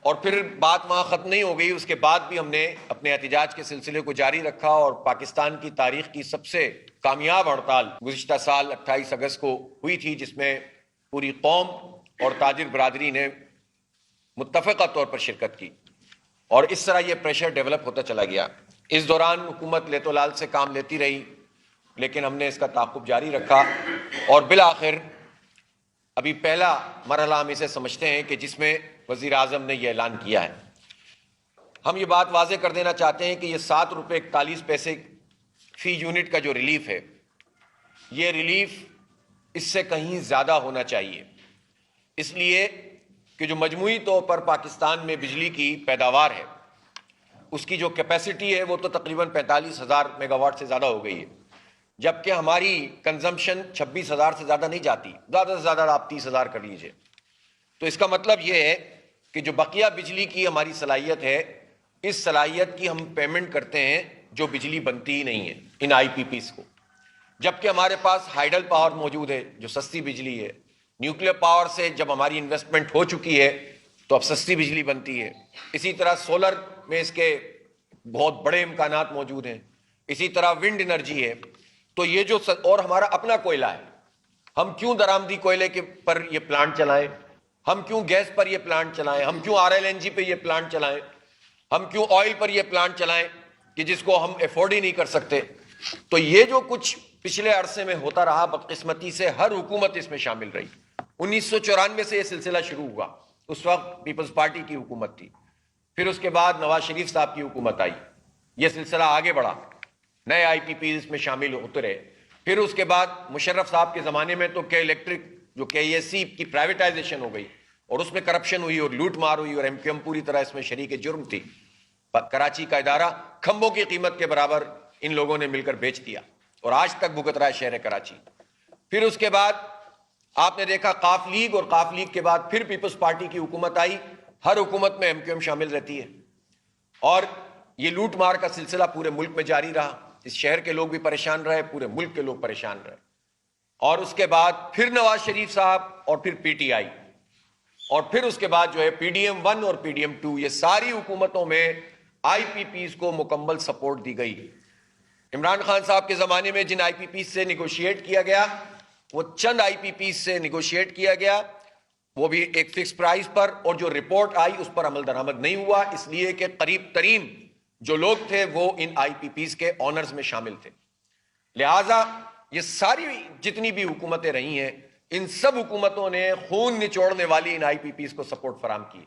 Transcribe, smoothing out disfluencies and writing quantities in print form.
اور پھر بات وہاں ختم نہیں ہو گئی، اس کے بعد بھی ہم نے اپنے احتجاج کے سلسلے کو جاری رکھا اور پاکستان کی تاریخ کی سب سے کامیاب ہڑتال گزشتہ سال 28 اگست کو ہوئی تھی، جس میں پوری قوم اور تاجر برادری نے متفقہ طور پر شرکت کی، اور اس طرح یہ پریشر ڈیولپ ہوتا چلا گیا۔ اس دوران حکومت لیت و لال سے کام لیتی رہی، لیکن ہم نے اس کا تعاقب جاری رکھا، اور بالآخر ابھی پہلا مرحلہ ہم اسے سمجھتے ہیں کہ جس میں وزیر اعظم نے یہ اعلان کیا ہے۔ ہم یہ بات واضح کر دینا چاہتے ہیں کہ یہ 7.41 فی یونٹ کا جو ریلیف ہے، یہ ریلیف اس سے کہیں زیادہ ہونا چاہیے، اس لیے کہ جو مجموعی طور پر پاکستان میں بجلی کی پیداوار ہے، اس کی جو کیپیسٹی ہے وہ تو تقریباً 45,000 میگا واٹ سے زیادہ ہو گئی ہے، جبکہ ہماری کنزمپشن 26,000 سے زیادہ نہیں جاتی، زیادہ سے زیادہ آپ 30,000 کر لیجئے۔ تو اس کا مطلب یہ ہے کہ جو بقیہ بجلی کی ہماری صلاحیت ہے، اس صلاحیت کی ہم پیمنٹ کرتے ہیں جو بجلی بنتی ہی نہیں ہے ان آئی پی پیز کو، جبکہ ہمارے پاس ہائیڈل پاور موجود ہے جو سستی بجلی ہے، نیوکلیر پاور سے جب ہماری انویسٹمنٹ ہو چکی ہے تو اب سستی بجلی بنتی ہے، اسی طرح سولر میں اس کے بہت بڑے امکانات موجود ہیں، اسی طرح ونڈ انرجی ہے۔ تو یہ جو اور ہمارا اپنا کوئلہ ہے، ہم کیوں درآمدی کوئلے کے پر یہ پلانٹ چلائیں، ہم کیوں گیس پر یہ پلانٹ چلائیں، ہم کیوں RLNG پہ یہ پلانٹ چلائیں، ہم کیوں آئل پر یہ پلانٹ چلائیں کہ جس کو ہم افورڈ ہی نہیں کر سکتے۔ تو یہ جو کچھ پچھلے عرصے میں ہوتا رہا، بدقسمتی سے ہر حکومت اس میں شامل رہی۔ 1994 سے یہ سلسلہ شروع ہوا، اس وقت پیپلز پارٹی کی حکومت تھی، پھر اس کے بعد نواز شریف صاحب کی حکومت آئی، یہ سلسلہ آگے بڑھا، نئے آئی پی پی اس میں شامل ہوتے رہے، پھر اس کے بعد مشرف صاحب کے زمانے میں تو الیکٹرک جو KESC کی پرائیویٹائزیشن ہو گئی اور اس میں کرپشن ہوئی اور لوٹ مار ہوئی، اور MQM پوری طرح اس میں شریک جرم تھی۔ کراچی کا ادارہ کھمبوں کی قیمت کے برابر ان لوگوں نے مل کر بیچ دیا اور آج تک بھگت رہا ہے شہر کراچی۔ پھر اس کے بعد آپ نے دیکھا قاف لیگ، اور قاف لیگ کے بعد پھر پیپلز پارٹی کی حکومت آئی، ہر حکومت میں MQM شامل رہتی ہے، اور یہ لوٹ مار کا سلسلہ پورے ملک میں جاری رہا، اس شہر کے لوگ بھی پریشان رہے، پورے ملک کے لوگ پریشان رہے، اور اس کے بعد پھر نواز شریف صاحب اور پھر PTI، اور پھر اس کے بعد جو ہے PDM1 اور PDM2، یہ ساری حکومتوں میں آئی پی پیز کو مکمل سپورٹ دی گئی۔ عمران خان صاحب کے زمانے میں جن آئی پی پیز سے نیگوشیٹ کیا گیا، وہ چند آئی پی پیز سے نیگوشیٹ کیا گیا، وہ بھی ایک فکس پرائز پر، اور جو رپورٹ آئی اس پر عمل درآمد نہیں ہوا، اس لیے کہ قریب ترین جو لوگ تھے وہ ان آئی پی پیز کے آنرز میں شامل تھے۔ لہٰذا یہ ساری جتنی بھی حکومتیں رہی ہیں، ان سب حکومتوں نے خون نچوڑنے والی ان آئی پی پیز کو سپورٹ فراہم کی۔